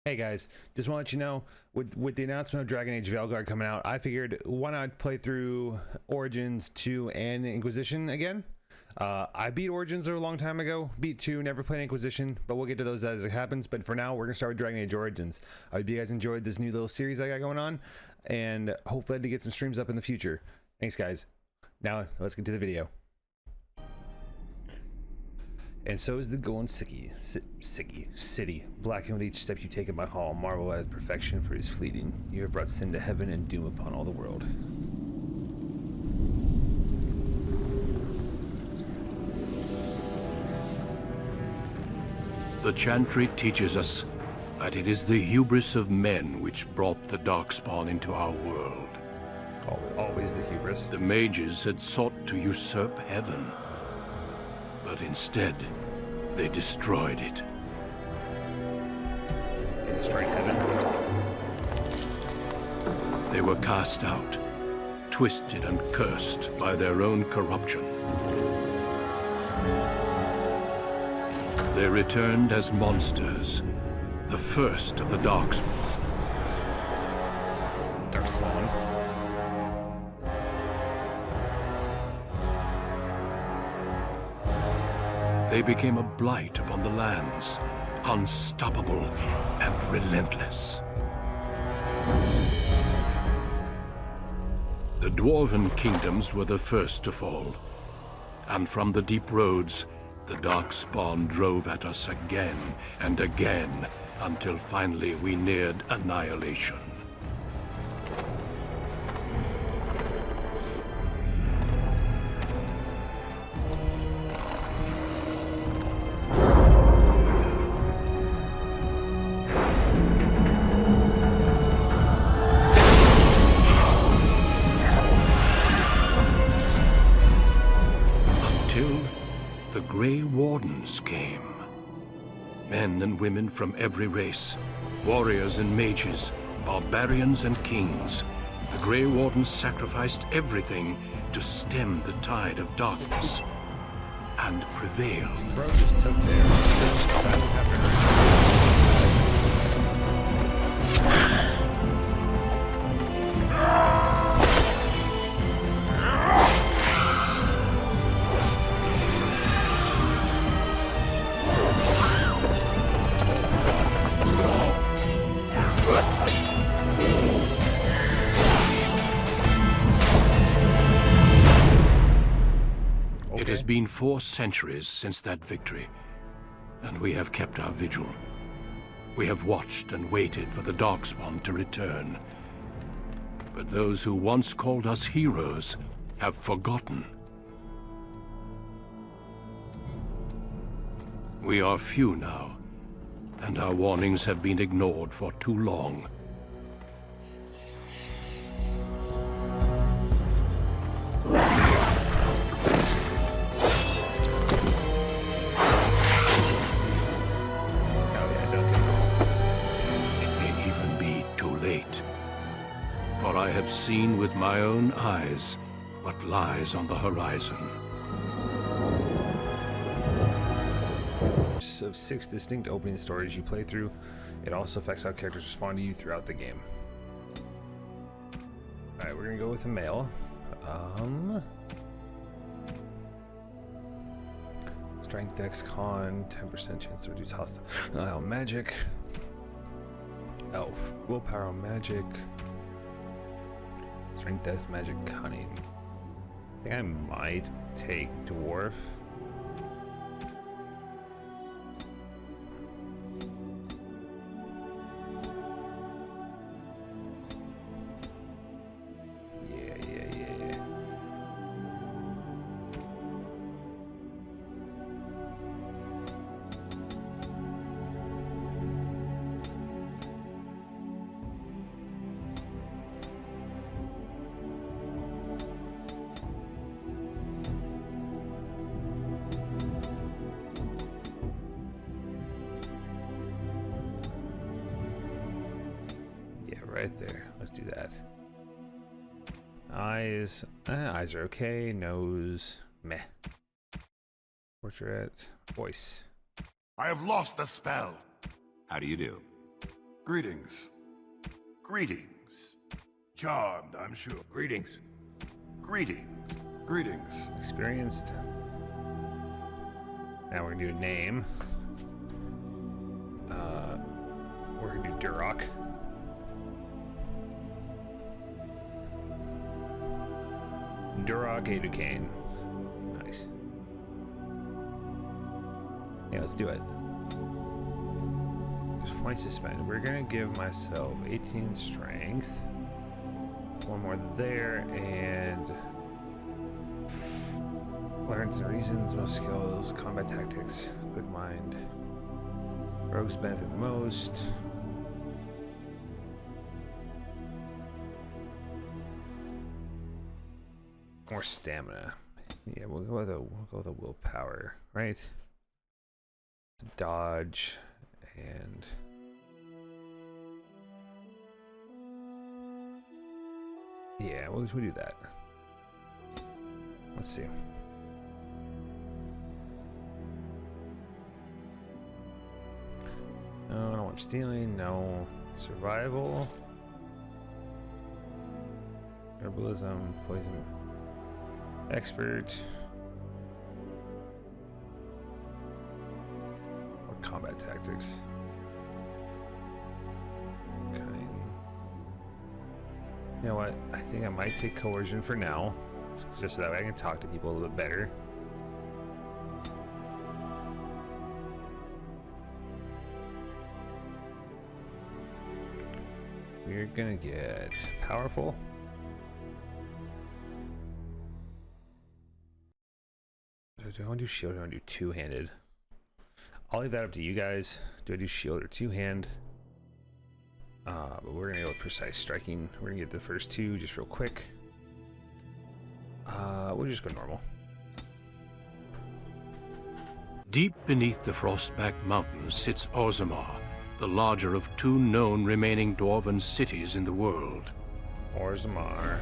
Hey guys, just want to let you know, with the announcement of Dragon Age Veilguard coming out, I figured why not play through Origins 2 and Inquisition again. I beat Origins a long time ago, beat 2, never played Inquisition, but we'll get to those as it happens. But for now, we're going to start with Dragon Age Origins. I hope you guys enjoyed this new little series I got going on, and hopefully to get some streams up in the future. Thanks guys. Now, let's get to the video. And so is the golden city, blackened with each step you take in my hall. Marvel at perfection for his fleeting. You have brought sin to heaven and doom upon all the world. The Chantry teaches us that it is the hubris of men which brought the Darkspawn into our world. Always the hubris. The mages had sought to usurp heaven, but instead, they destroyed it. They destroyed heaven? They were cast out, twisted and cursed by their own corruption. They returned as monsters, the first of the Darkspawn. Darkspawn. They became a blight upon the lands, unstoppable and relentless. The Dwarven kingdoms were the first to fall, and from the deep roads, the Darkspawn drove at us again and again, until finally we neared annihilation. The Grey Wardens came. Men and women from every race, warriors and mages, barbarians and kings. The Grey Wardens sacrificed everything to stem the tide of darkness and prevail. Bro just took their battle after It has been 4 centuries since that victory, and we have kept our vigil. We have watched and waited for the Darkspawn to return. But those who once called us heroes have forgotten. We are few now, and our warnings have been ignored for too long. For I have seen with my own eyes what lies on the horizon. Of 6 distinct opening stories you play through, it also affects how characters respond to you throughout the game. Alright, we're gonna go with a male. Strength, Dex, Con, 10% chance to reduce hostile magic. Elf, willpower, magic. Strength, Dex, magic, cunning. I think I might take dwarf. Yeah. Right there. Let's do that. Eyes. Eyes are okay. Nose. Meh. Portrait. Voice. I have lost the spell. How do you do? Greetings. Greetings. Charmed, I'm sure. Greetings. Greetings. Greetings. Experienced. Now we're gonna do a name. We're gonna do Duroc. Duroc A. Duquesne. Nice. Yeah, let's do it. There's 20 suspended. We're gonna give myself 18 strength. One more there, and learn some reasons, most skills, combat tactics, quick mind. Rogues benefit the most. More stamina. Yeah, we'll go with the willpower, right? Dodge and yeah, we'll do that. Let's see. No, I don't want stealing. No. Survival. Herbalism. Poison. Expert. Or combat tactics. Okay. You know what? I think I might take coercion for now. Just so that way I can talk to people a little bit better. We're gonna get powerful. Do I want to do shield or do I want to do two-handed? I'll leave that up to you guys. Do I do shield or two-hand? But we're gonna go with precise striking. We're gonna get the first two just real quick. We'll just go normal. Deep beneath the Frostback Mountains sits Orzammar, the larger of two known remaining dwarven cities in the world. Orzammar.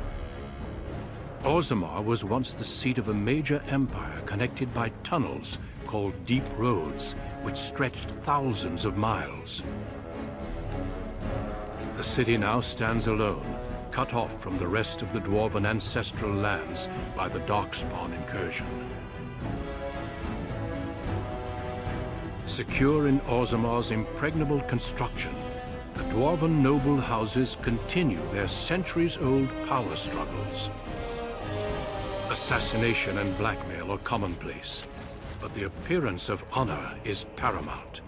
Orzammar was once the seat of a major empire connected by tunnels called Deep Roads, which stretched thousands of miles. The city now stands alone, cut off from the rest of the dwarven ancestral lands by the Darkspawn incursion. Secure in Orzammar's impregnable construction, the dwarven noble houses continue their centuries-old power struggles. Assassination and blackmail are commonplace, but the appearance of honor is paramount.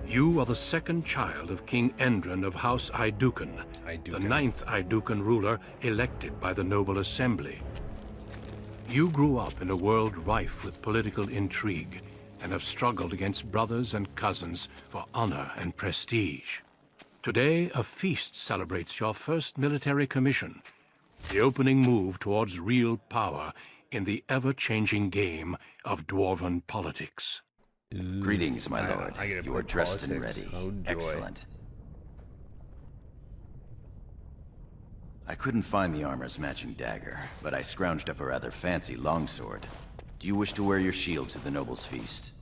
You are the second child of King Endrin of House Aiducan, the 9th Aiducan ruler elected by the Noble Assembly. You grew up in a world rife with political intrigue and have struggled against brothers and cousins for honor and prestige. Today, a feast celebrates your first military commission, the opening move towards real power in the ever-changing game of dwarven politics. Greetings, my lord. You are dressed and ready. Oh, excellent. I couldn't find the armor's matching dagger, but I scrounged up a rather fancy longsword. Do you wish to wear your shield to the noble's feast?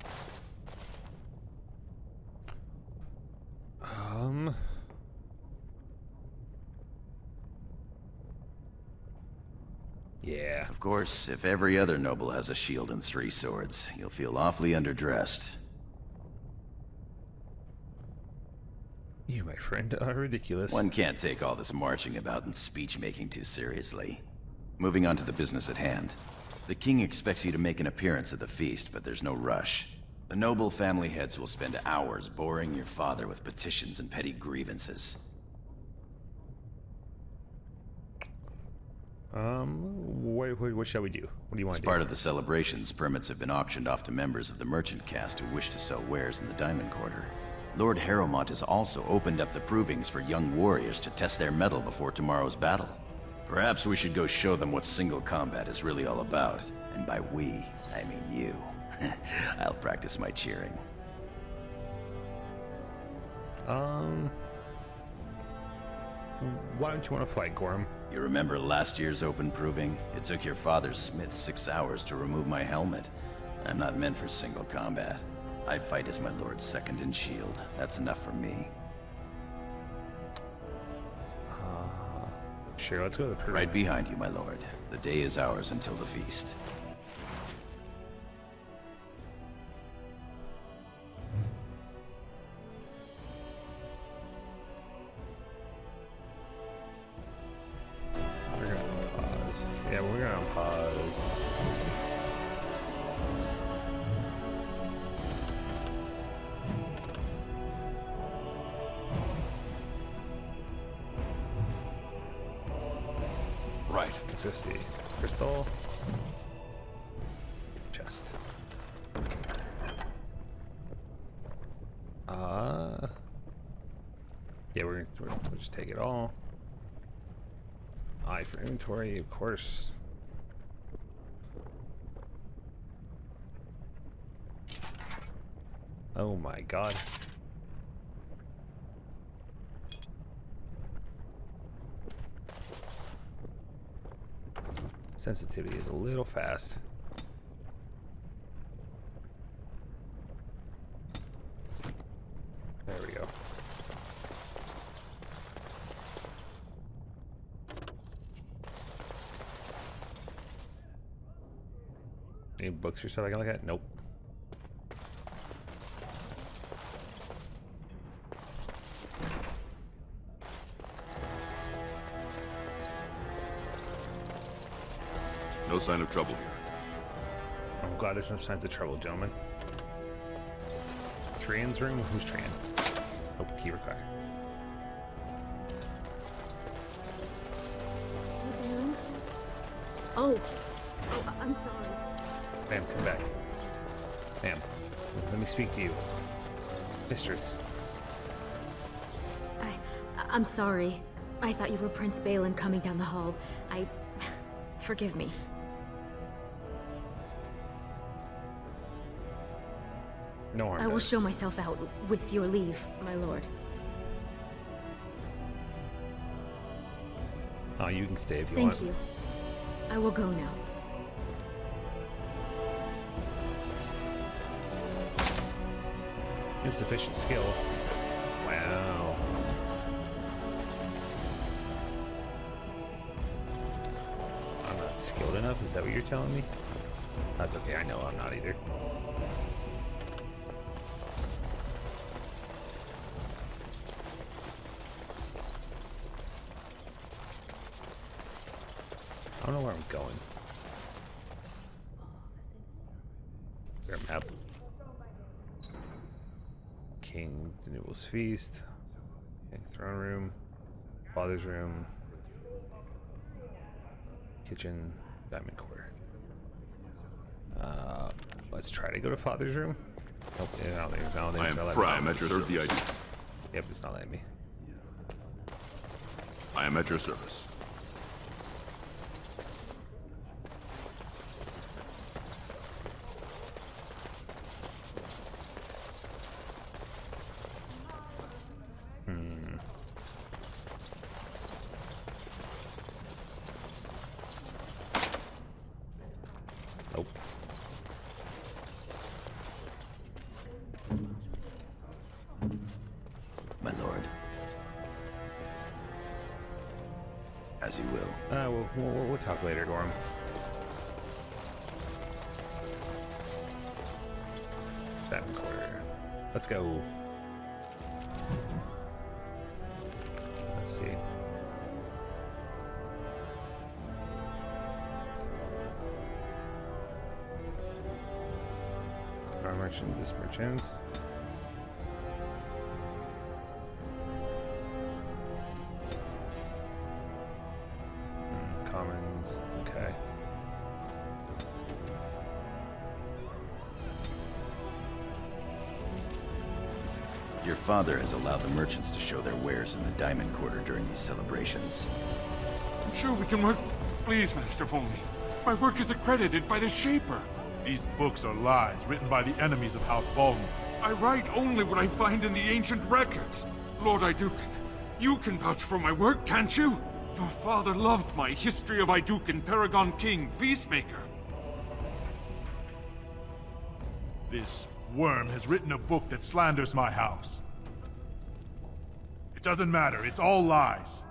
Yeah. Of course, if every other noble has a shield and 3 swords, you'll feel awfully underdressed. You, my friend, are ridiculous. One can't take all this marching about and speech-making too seriously. Moving on to the business at hand. The king expects you to make an appearance at the feast, but there's no rush. The noble family heads will spend hours boring your father with petitions and petty grievances. What shall we do? What do you want to do? As part of the celebrations, permits have been auctioned off to members of the merchant caste who wish to sell wares in the Diamond Quarter. Lord Harrowmont has also opened up the provings for young warriors to test their mettle before tomorrow's battle. Perhaps we should go show them what single combat is really all about. And by we, I mean you. I'll practice my cheering. Why don't you want to fight, Gorham? You remember last year's open proving? It took your father's smith 6 hours to remove my helmet. I'm not meant for single combat. I fight as my lord's second in shield. That's enough for me. Sure, let's go to the proving. Right behind you, my lord. The day is ours until the feast. We're gonna pause. Yeah, we're gonna pause. Let's see. Right. Let's go see. Crystal. Chest. Yeah, we'll just take it all. I for inventory, of course. Oh my god. Sensitivity is a little fast. There we go. Any books or stuff I can look at? Nope. No sign of trouble here. I'm glad there's no signs of trouble, gentlemen. Trian's room? Who's Trian? Oh, key required. Oh, I'm sorry. Ma'am, come back. Ma'am, let me speak to you. Mistress. I'm sorry. I thought you were Prince Balin coming down the hall. Forgive me. No harm I will done. show myself out with your leave, my lord. Oh, you can stay if you want. Thank you. I will go now. Insufficient skill. Wow. I'm not skilled enough? Is that what you're telling me? That's okay, I know I'm not either. I don't know where I'm going. Is there a map? King Danuel's Feast. King's Throne Room. Father's Room. Kitchen. Diamond Quarter. Let's try to go to Father's Room. Nope, yeah, I don't think I it's gonna am let Prime me. at your service. The idea. Yep, it's not letting me. I am at your service. Nope. My lord. As you will. We'll talk later, Gorm. Diamond Quarter. Let's go. Let's see. Our merchant, this merchant. Commons, okay. Your father has allowed the merchants to show their wares in the Diamond Quarter during these celebrations. I'm sure we can work. Please, Master Foley. My work is accredited by the Shaper. These books are lies written by the enemies of House Volney. I write only what I find in the ancient records. Lord Iduken, you can vouch for my work, can't you? Your father loved my History of Iduken, Paragon King, Peacemaker. This worm has written a book that slanders my house. It doesn't matter, it's all lies.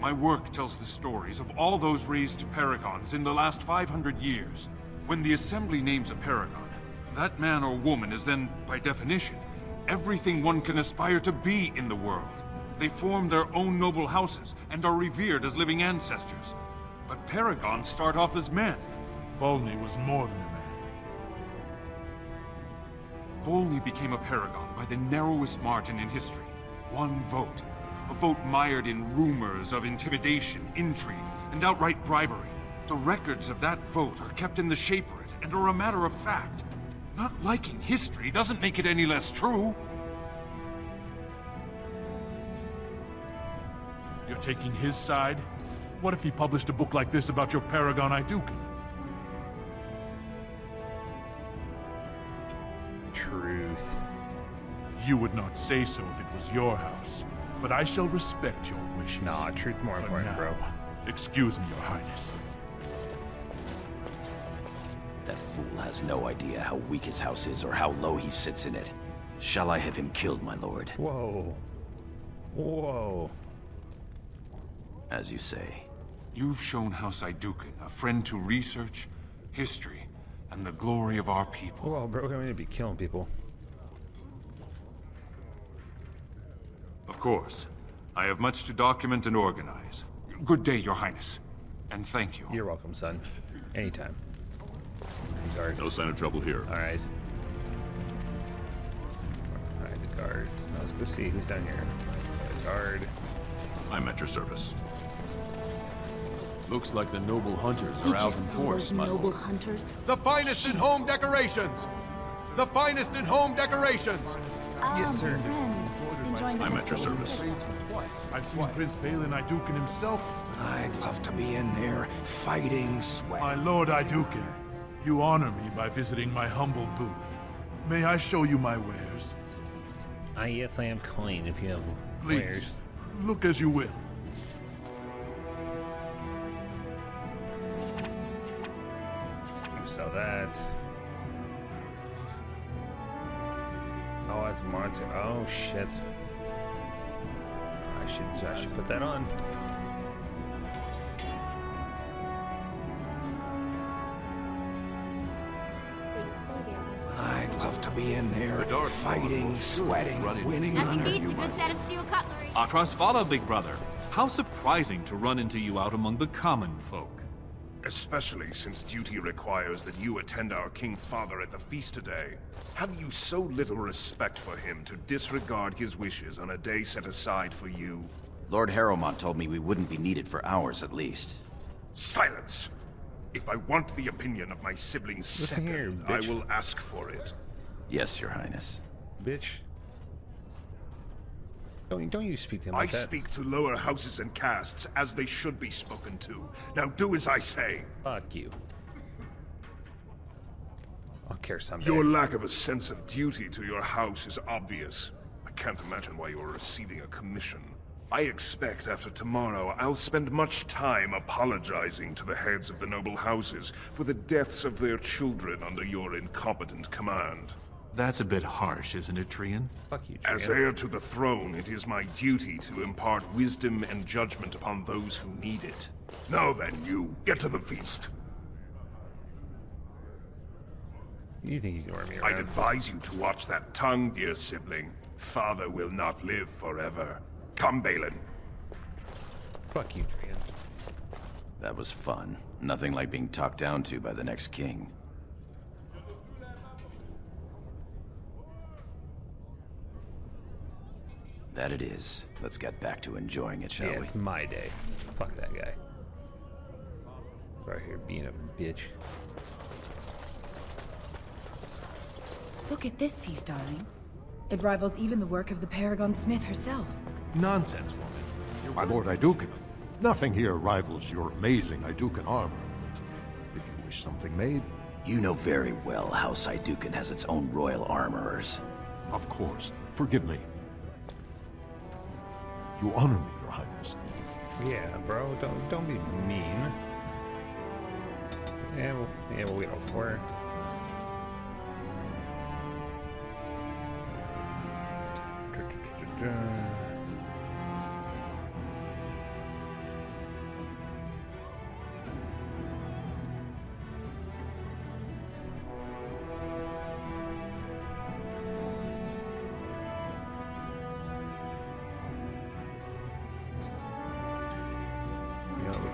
My work tells the stories of all those raised to paragons in the last 500 years. When the Assembly names a paragon, that man or woman is then, by definition, everything one can aspire to be in the world. They form their own noble houses and are revered as living ancestors. But paragons start off as men. Volney was more than a man. Volney became a paragon by the narrowest margin in history. One vote. A vote mired in rumors of intimidation, intrigue, and outright bribery. The records of that vote are kept in the Shaperate and are a matter of fact. Not liking history doesn't make it any less true. You're taking his side? What if he published a book like this about your paragon Iduken? Truth. You would not say so if it was your house, but I shall respect your wishes. Nah, truth more For important, now. bro. Excuse me, Your Highness. That fool has no idea how weak his house is or how low he sits in it. Shall I have him killed, my lord? Whoa. Whoa. As you say. You've shown House Iduken a friend to research, history, and the glory of our people. Whoa, bro, I'm gonna be killing people. Of course. I have much to document and organize. Good day, Your Highness. And thank you. You're welcome, son. Anytime. Guard. No sign of trouble here. Alright. Alright, the guards. Now let's go see who's down here. The guard. I'm at your service. Looks like the noble hunters Did are you out in see force, those my noble lord. hunters? The finest in home decorations! The finest in home decorations! Yes, sir. I'm at your service. I've seen Prince Balin Iduken himself. I'd love to be in there, fighting, My sweating. lord Iduken, you honor me by visiting my humble booth. May I show you my wares? Yes, I am coin if you have Please, wares. look as you will. Sell that. Oh, that's monster. Oh shit. I should put that on. I'd love to be in there, fighting, sweating, winning Nothing honor. beats You a good set of steel cutlery. Our trust follow, big brother. How surprising to run into you out among the common folk. Especially since duty requires that you attend our King Father at the feast today. Have you so little respect for him to disregard his wishes on a day set aside for you? Lord Harrowmont told me we wouldn't be needed for hours at least. Silence! If I want the opinion of my siblings Listen here, second, I bitch. will ask for it. Yes, Your Highness. Bitch. Don't you speak to him I like that. speak to lower houses and castes as they should be spoken to. Now do as I say. Fuck you. I'll care someday. Your lack of a sense of duty to your house is obvious. I can't imagine why you are receiving a commission. I expect after tomorrow I'll spend much time apologizing to the heads of the noble houses for the deaths of their children under your incompetent command. That's a bit harsh, isn't it, Trian? Fuck you, As Trian. heir to the throne, it is my duty to impart wisdom and judgment upon those who need it. Now then, you, get to the feast. You think you can wear me I'd around? advise you to watch that tongue, dear sibling. Father will not live forever. Come, Balin. Fuck you, Trian. That was fun. Nothing like being talked down to by the next king. That it is. Let's get back to enjoying it, shall Yeah, we? it's my day. Fuck that guy. Right here being a bitch. Look at this piece, darling. It rivals even the work of the Paragon Smith herself. Nonsense, woman. My lord Iduken, nothing here rivals your amazing Iduken armor, but if you wish something made, You know very well House Iduken has its own royal armorers. of course, forgive me. You honor me, Your Highness. Yeah, bro, don't be mean. Yeah, we'll wait out for her.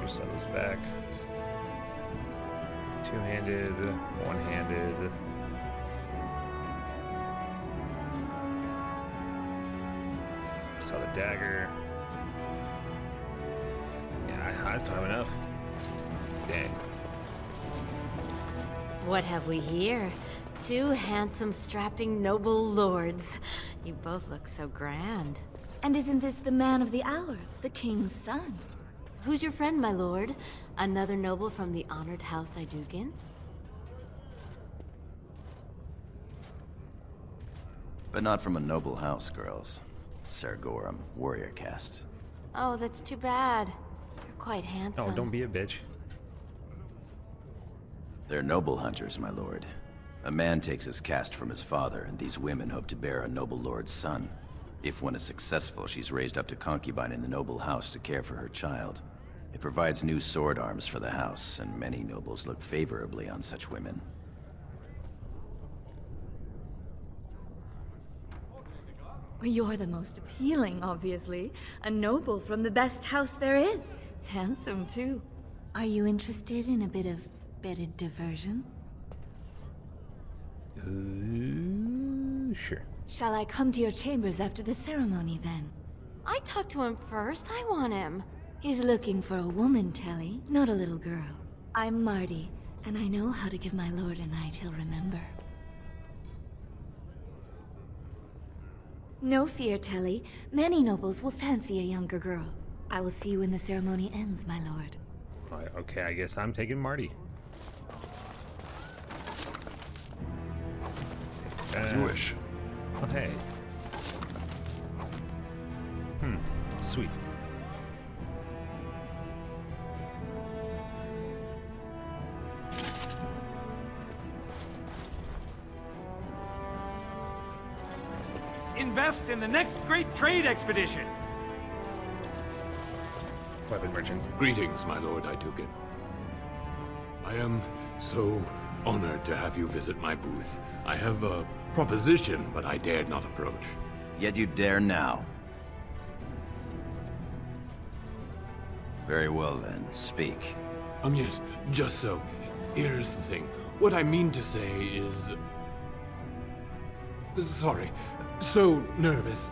Just send those back. Two-handed, one-handed. Saw the dagger. Yeah, I just don't have enough. Dang. What have we here? Two handsome, strapping, noble lords. You both look so grand. And isn't this the man of the hour, the king's son? Who's your friend, my lord? Another noble from the honored House Idugan? But not from a noble house, girls. Sargorum, warrior caste. Oh, that's too bad. You're quite handsome. Oh, don't be a bitch. They're noble hunters, my lord. A man takes his caste from his father, and these women hope to bear a noble lord's son. If one is successful, she's raised up to concubine in the noble house to care for her child. It provides new sword arms for the house, and many nobles look favorably on such women. You're the most appealing, obviously. A noble from the best house there is. Handsome, too. Are you interested in a bit of bedded diversion? Sure. Shall I come to your chambers after the ceremony, then? I talked to him first. I want him. He's looking for a woman, Telly, not a little girl. I'm Marty, and I know how to give my lord a night he'll remember. No fear, Telly. Many nobles will fancy a younger girl. I will see you when the ceremony ends, my lord. Okay, I guess I'm taking Marty. As you wish. Oh, hey. Sweet. Invest in the next great trade expedition. Weapon merchant. Greetings, my lord Idugan. I am so honored to have you visit my booth. I have a proposition, but I dared not approach. Yet you dare now. Very well then, speak. Yes, just so. Here's the thing. What I mean to say is... Sorry. So nervous.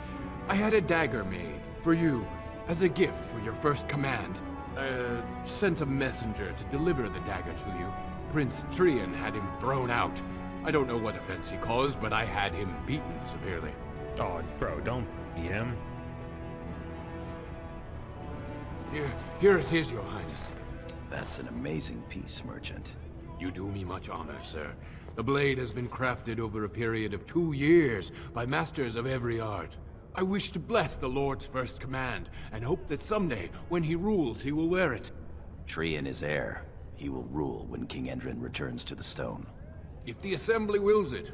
I had a dagger made for you as a gift for your first command. Sent a messenger to deliver the dagger to you. Prince Trian had him thrown out. I don't know what offense he caused, but I had him beaten severely. Oh, bro, don't beat him. Here it is, your highness. That's an amazing piece, merchant. You do me much honor, sir. The blade has been crafted over a period of 2 years by masters of every art. I wish to bless the Lord's first command, and hope that someday, when he rules, he will wear it. Trian is heir. He will rule when King Endrin returns to the stone. If the Assembly wills it.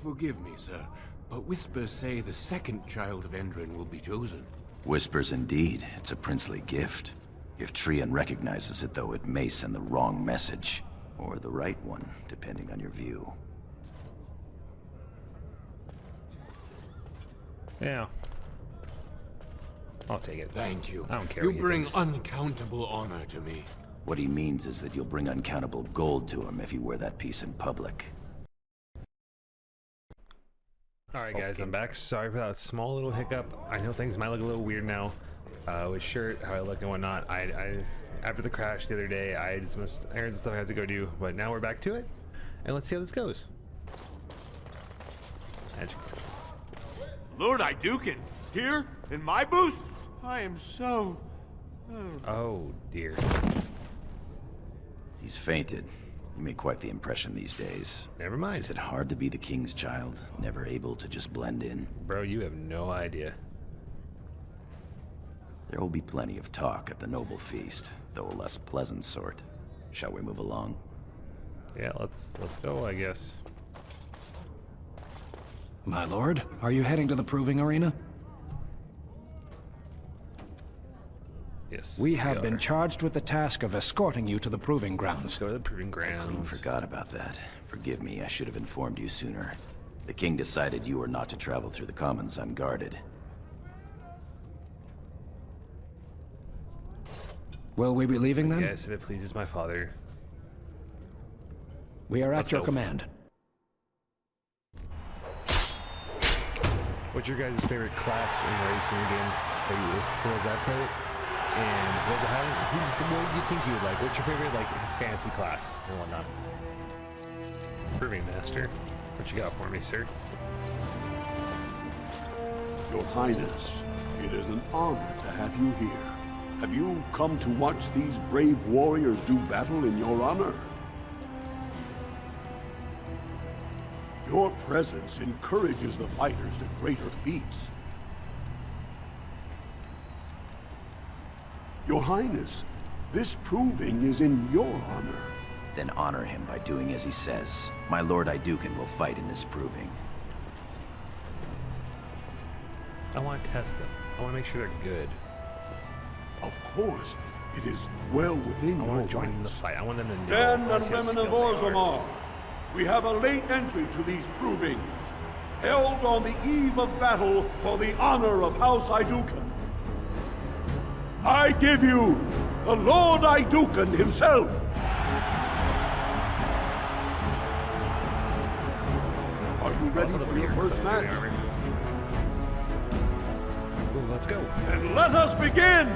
Forgive me, sir, but whispers say the second child of Endrin will be chosen. Whispers indeed. It's a princely gift. If Trian recognizes it, though, it may send the wrong message. Or the right one, depending on your view. Yeah. I'll take it. Thank you. I don't care You what he bring thinks. uncountable honor to me. What he means is that you'll bring uncountable gold to him if you wear that piece in public. Alright guys, I'm back. Sorry for that small little hiccup. I know things might look a little weird now. With shirt, how I look and whatnot. I after the crash the other day, I had some errands and stuff I had to go do, but now we're back to it. And let's see how this goes. Magic. Lord Idugan, here in my booth. I am so... Oh dear. He's fainted. You make quite the impression these days. Never mind. Is it hard to be the king's child, never able to just blend in? Bro, you have no idea. There will be plenty of talk at the noble feast, though a less pleasant sort. Shall we move along? Yeah, let's go, I guess. My lord, are you heading to the proving arena? Yes. We have been charged with the task of escorting you to the proving grounds. Let's go to the proving I clean grounds. forgot about that. Forgive me, I should have informed you sooner. The king decided you were not to travel through the commons unguarded. Will we be leaving then? Yes, if it pleases my father. We are Let's at your go. command. What's your guys' favorite class and race in the game? For those that play it, and for those that haven't, what do you think you would like? What's your favorite like fantasy class and whatnot? Proving Master, what you got for me, sir? Your Highness, it is an honor to have you here. Have you come to watch these brave warriors do battle in your honor? Your presence encourages the fighters to greater feats. Your Highness, this proving is in your honor. Then honor him by doing as he says. My Lord Idukan will fight in this proving. I want to test them. I want to make sure they're good. Of course, it is well within I your want to join in the rights. fight. I want them to know. Men and honestly how women of skilled they are. Orzammar, we have a late entry to these provings, held on the eve of battle for the honor of House Idukan. I give you the Lord Idukan himself. Are you ready for your first match? Ooh, let's go. And let us begin!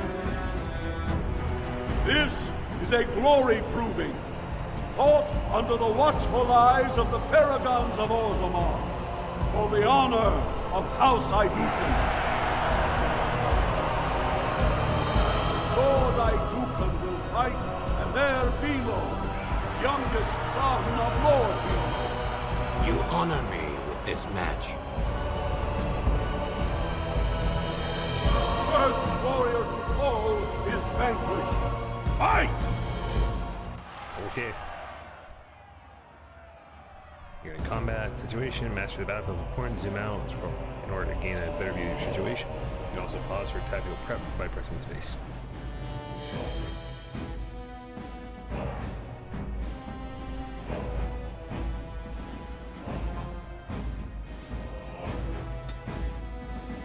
This is a glory proving, fought under the watchful eyes of the paragons of Orzammar, for the honor of House Idukan. Lord Idukan will fight, and there Bilo, youngest son of Lord Bilo. You honor me with this match. First warrior to fall is vanquished. Fight! Okay. You're in a combat situation, master the battlefield important, zoom out, and scroll in order to gain a better view of your situation. You can also pause for tactical prep by pressing space.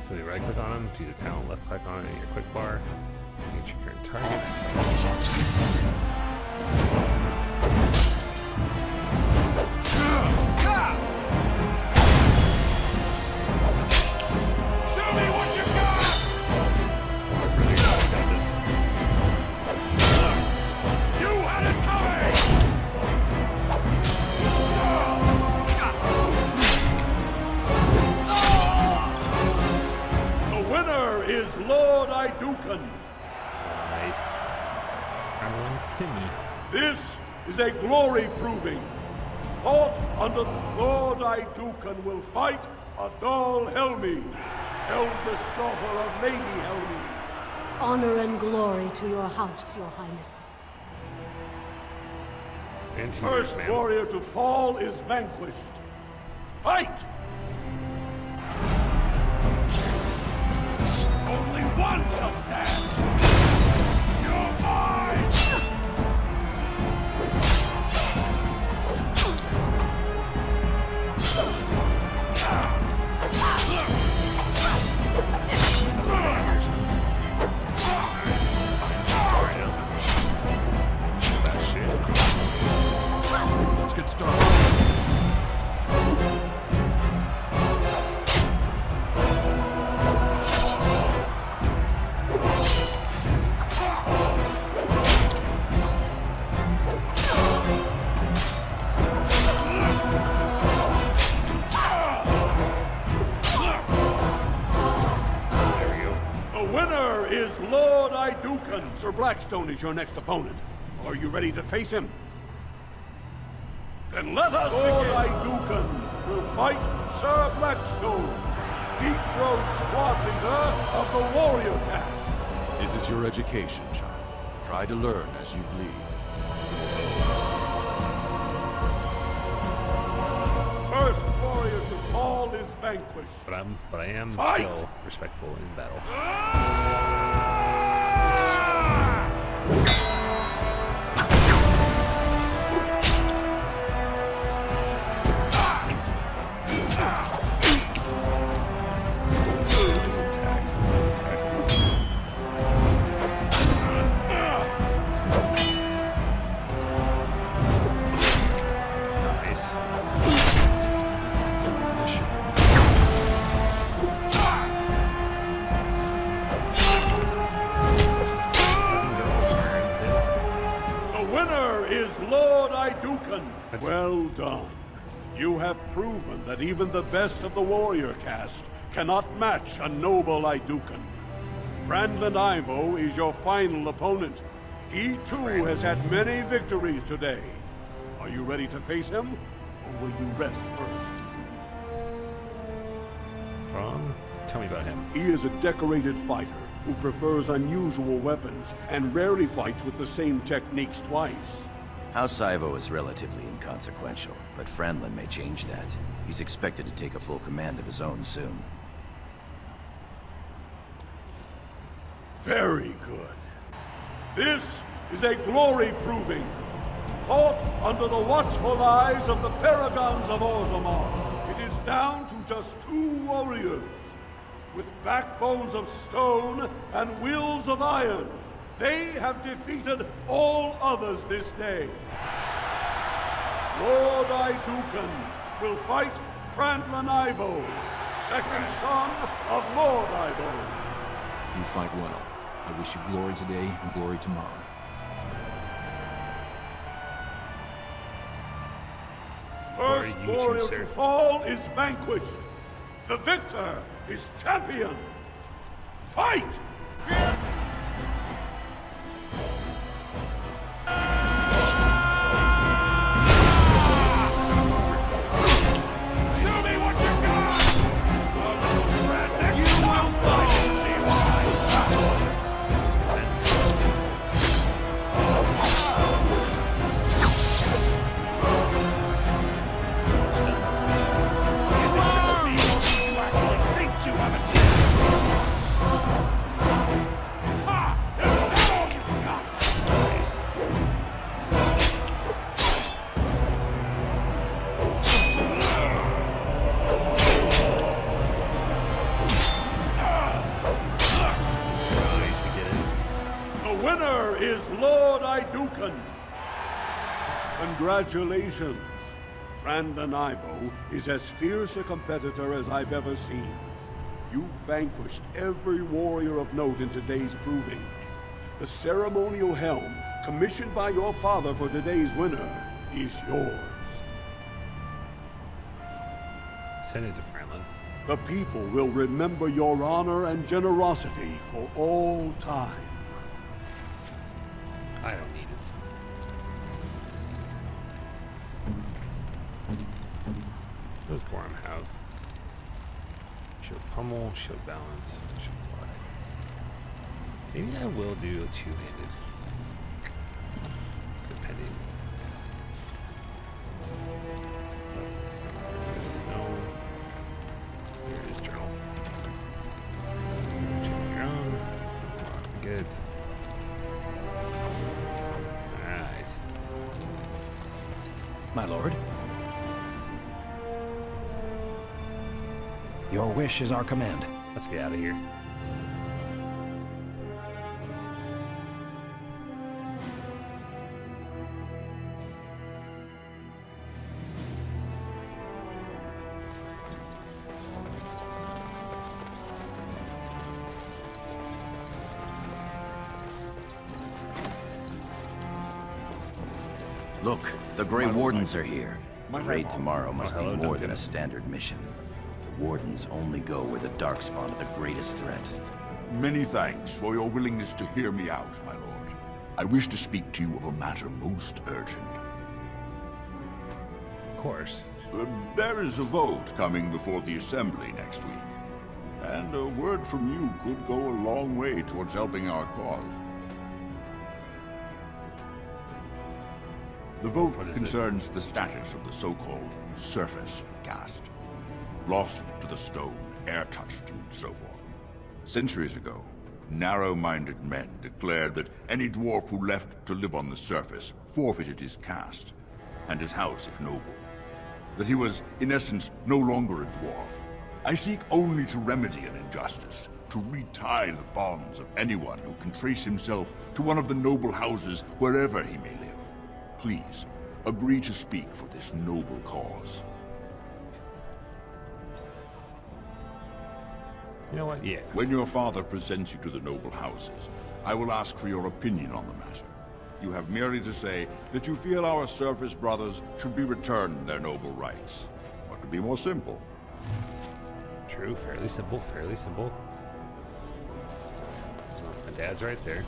So you right click on them, to use a talent, left click on it in your quick bar, get your current target. Show me what you got! Really got this. You had it coming! The winner is Lord Idukan. Nice. Everyone to me. This is a glory proving. Fought under Lord Idukan will fight Adal Helmi, eldest daughter of Lady Helmi. Honor and glory to your house, your highness. And to First yours, ma'am. warrior to fall is vanquished. Fight! Only one shall stand! You're mine! Let's get started. The winner is Lord Idukan. Sir Blackstone is your next opponent. Are you ready to face him? Then let us Lord Idukan will fight Sir Blackstone, Deep Road squad leader of the warrior caste. This is your education, child. Try to learn as you bleed. First warrior to fall is vanquished. But I am Fight! still respectful in battle. Well done. You have proven that even the best of the warrior caste cannot match a noble Idukan. Franlin Ivo is your final opponent. He too has had many victories today. Are you ready to face him, or will you rest first? Tell me about him. He is a decorated fighter who prefers unusual weapons and rarely fights with the same techniques twice. House Ivo is relatively inconsequential, but Franlin may change that. He's expected to take a full command of his own soon. Very good. This is a glory proving, fought under the watchful eyes of the Paragons of Orzammar. It is down to just 2 warriors, with backbones of stone and wills of iron. They have defeated all others this day. Lord Idukan will fight Franlin Ivo, second son of Lord Ivo. You fight well. I wish you glory today and glory tomorrow. First warrior to fall is vanquished. The victor is champion. Fight! Congratulations! Franlin Ivo is as fierce a competitor as I've ever seen. You've vanquished every warrior of note in today's proving. The ceremonial helm, commissioned by your father for today's winner, is yours. Send it to Franlin. The people will remember your honor and generosity for all time. I don't need it. What does Gorham have? Shield pummel, shield balance, shield block. Maybe I will do a two-handed. Depending. No. Here it is, journal. Check your own. Good. Alright. My lord. Your wish is our command. Let's get out of here. Look, the Grey Wardens are here. The raid tomorrow must be more than a standard mission. The Wardens only go where the Darkspawn are the greatest threat. Many thanks for your willingness to hear me out, my lord. I wish to speak to you of a matter most urgent. Of course. There is a vote coming before the Assembly next week. And a word from you could go a long way towards helping our cause. The vote concerns the status of the so-called surface caste. Lost to the stone, air-touched, and so forth. Centuries ago, narrow-minded men declared that any dwarf who left to live on the surface forfeited his caste, and his house if noble. That he was, in essence, no longer a dwarf. I seek only to remedy an injustice, to retie the bonds of anyone who can trace himself to one of the noble houses wherever he may live. Please, agree to speak for this noble cause. You know what? Yeah. When your father presents you to the noble houses, I will ask for your opinion on the matter. You have merely to say that you feel our surface brothers should be returned their noble rights. What could be more simple? True, fairly simple, fairly simple. My dad's right there.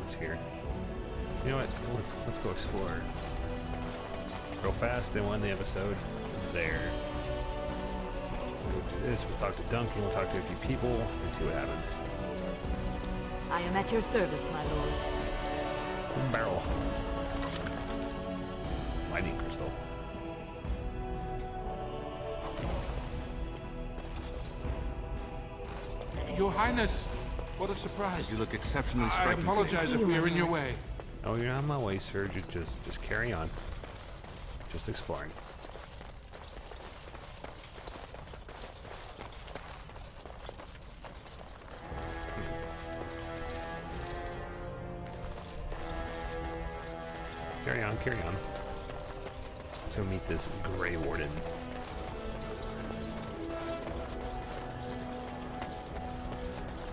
It's here. You know what? Let's go explore. Real fast and one the episode. There. We'll do this. We'll talk to Duncan. We'll talk to a few people and see what happens. I am at your service, my lord. Barrel. Lightning crystal. Your Highness, what a surprise. You look exceptionally striking. I apologize if we are in your way. Oh, you're on my way, sir. Just carry on. Just exploring. Carry on, carry on. Let's go meet this Grey Warden.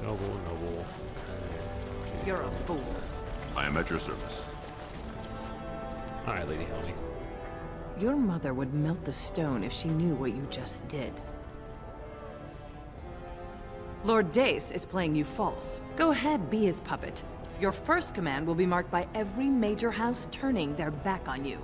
Noble. Okay. You're a fool. I am at your service. Alright, Lady Helmy. Your mother would melt the stone if she knew what you just did. Lord Dace is playing you false. Go ahead, be his puppet. Your first command will be marked by every major house turning their back on you.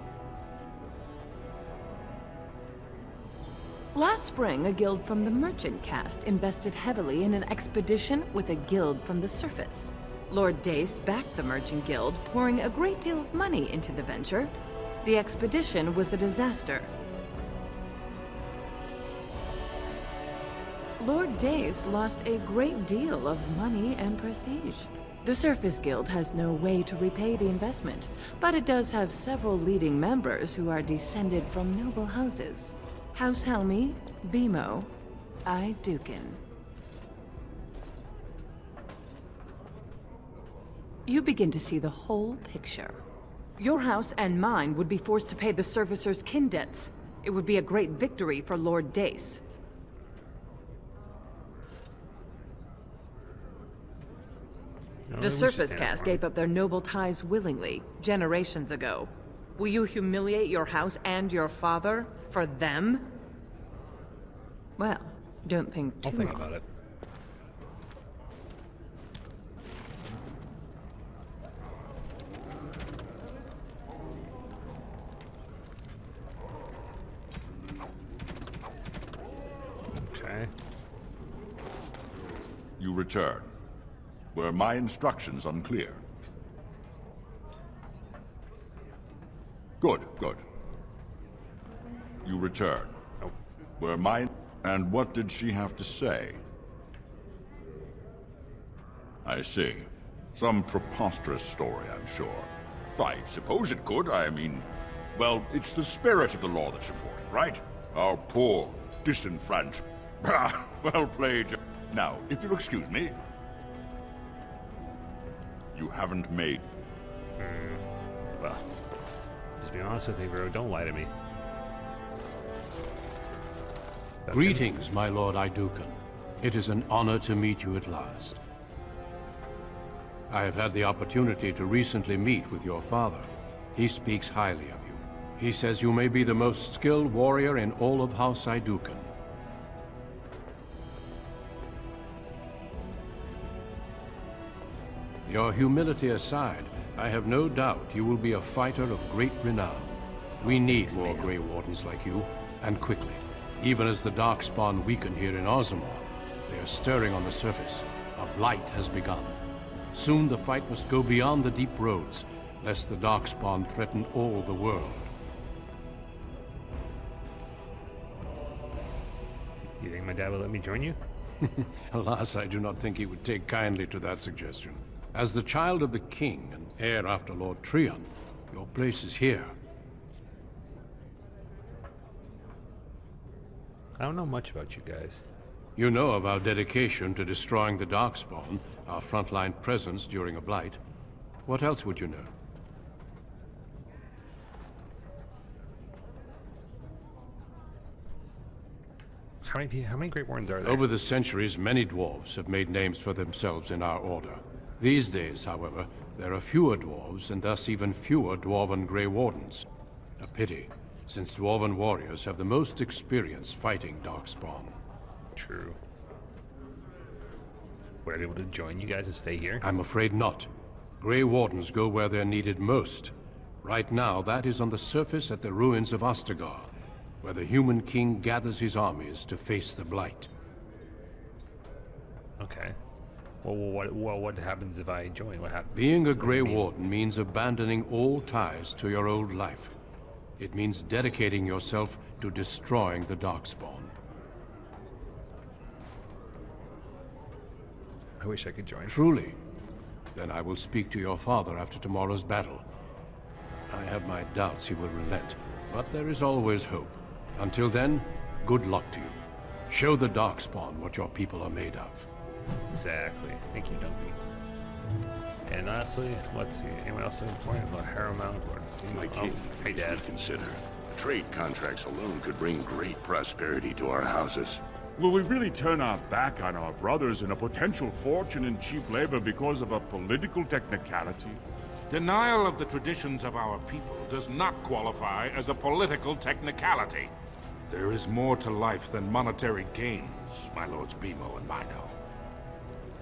Last spring, a guild from the merchant caste invested heavily in an expedition with a guild from the surface. Lord Dace backed the merchant guild, pouring a great deal of money into the venture. The expedition was a disaster. Lord Dace lost a great deal of money and prestige. The Surface Guild has no way to repay the investment, but it does have several leading members who are descended from noble houses. House Helmy, Bimo, I Dukin. You begin to see the whole picture. Your house and mine would be forced to pay the Surfacer's kin debts. It would be a great victory for Lord Dace. The Surface Caste gave up their noble ties willingly, generations ago. Will you humiliate your house and your father for them? Well, don't think too I'll think long. about it. Okay. You return. Were my instructions unclear? Good. You return. Nope. Were my... And what did she have to say? I see. Some preposterous story, I'm sure. I suppose it could. I mean, well, it's the spirit of the law that's important, right? Our poor, disenfranchised... Well played. Now, if you'll excuse me... You haven't made... Well, just be honest with me, bro. Don't lie to me. Greetings, my lord Idukan. It is an honor to meet you at last. I have had the opportunity to recently meet with your father. He speaks highly of you. He says you may be the most skilled warrior in all of House Idukan. Your humility aside, I have no doubt you will be a fighter of great renown. We need more Grey Wardens like you, and quickly. Even as the Darkspawn weaken here in Ozamor, they are stirring on the surface. A blight has begun. Soon the fight must go beyond the deep roads, lest the Darkspawn threaten all the world. You think my dad will let me join you? Alas, I do not think he would take kindly to that suggestion. As the child of the king and heir after Lord Trion, your place is here. I don't know much about you guys. You know of our dedication to destroying the Darkspawn, our frontline presence during a blight. What else would you know? How many Great Wardens are there? Over the centuries, many dwarves have made names for themselves in our order. These days, however, There are fewer dwarves, and thus even fewer dwarven Grey Wardens. A pity, since dwarven warriors have the most experience fighting Darkspawn. True. Would I be able to join you guys and stay here? I'm afraid not. Grey Wardens go where they're needed most. Right now, that is on the surface at the ruins of Ostagar, where the Human King gathers his armies to face the Blight. Okay. Well, what happens if I join? What happens? Being a Grey Warden means abandoning all ties to your old life. It means dedicating yourself to destroying the Darkspawn. I wish I could join. Truly? Then I will speak to your father after tomorrow's battle. I have my doubts he will relent, but there is always hope. Until then, good luck to you. Show the Darkspawn what your people are made of. Exactly. Thank you, Duncan. And lastly, let's see. Anyone else important about Harrowmount? My king, hey, Dad. Consider. Trade contracts alone could bring great prosperity to our houses. Will we really turn our back on our brothers and a potential fortune in cheap labor because of a political technicality? Denial of the traditions of our people does not qualify as a political technicality. There is more to life than monetary gains, my lords Bimo and Mino.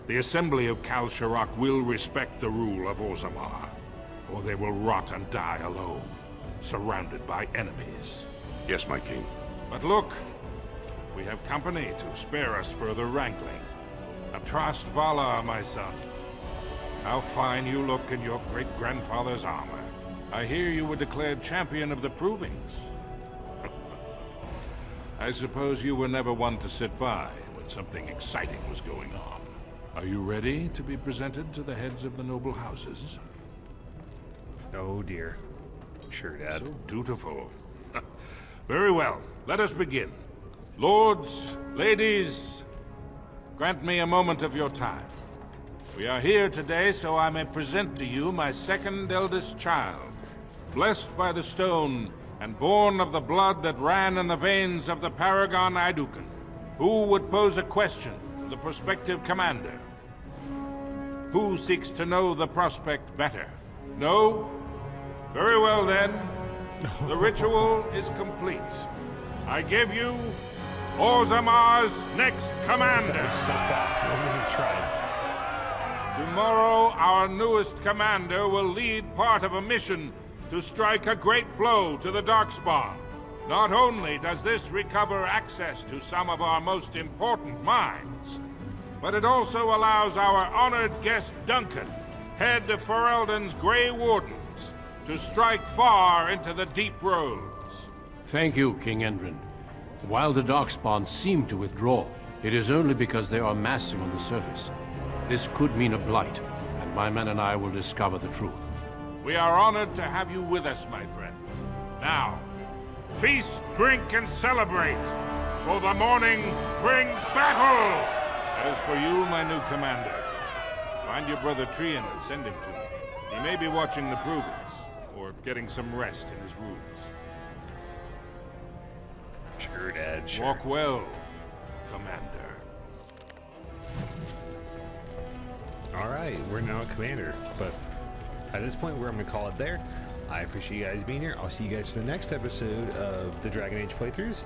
The Assembly of Kal Shirak will respect the rule of Orzammar, or they will rot and die alone, surrounded by enemies. Yes, my king. But look, we have company to spare us further wrangling. Atrast Vala, my son. How fine you look in your great-grandfather's armor. I hear you were declared champion of the Provings. I suppose you were never one to sit by when something exciting was going on. Are you ready to be presented to the heads of the noble houses? Oh dear. Sure, Dad. So dutiful. Very well, let us begin. Lords, ladies, grant me a moment of your time. We are here today so I may present to you my second eldest child, blessed by the stone and born of the blood that ran in the veins of the Paragon Idukan. Who would pose a question to the prospective commander? Who seeks to know the prospect better? No? Very well then. The ritual is complete. I give you Orzammar's next commander. That was so fast. Nobody even tried. Tomorrow, our newest commander will lead part of a mission to strike a great blow to the Darkspawn. Not only does this recover access to some of our most important mines, but it also allows our honored guest Duncan, head of Ferelden's Grey Wardens, to strike far into the deep roads. Thank you, King Endrin. While the Darkspawn seem to withdraw, it is only because they are massing on the surface. This could mean a blight, and my men and I will discover the truth. We are honored to have you with us, my friend. Now, feast, drink, and celebrate, for the morning brings battle! As for you, my new commander, find your brother Trian and send him to me. He may be watching the Provings, or getting some rest in his rooms. Sure, Dad, sure. Walk well, Commander. Alright, we're now a commander, but at this point, I'm going to call it there. I appreciate you guys being here. I'll see you guys for the next episode of the Dragon Age playthroughs.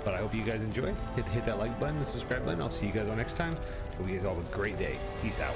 But I hope you guys enjoy. Hit that like button, the subscribe button. I'll see you guys all next time. Hope you guys all have a great day. Peace out.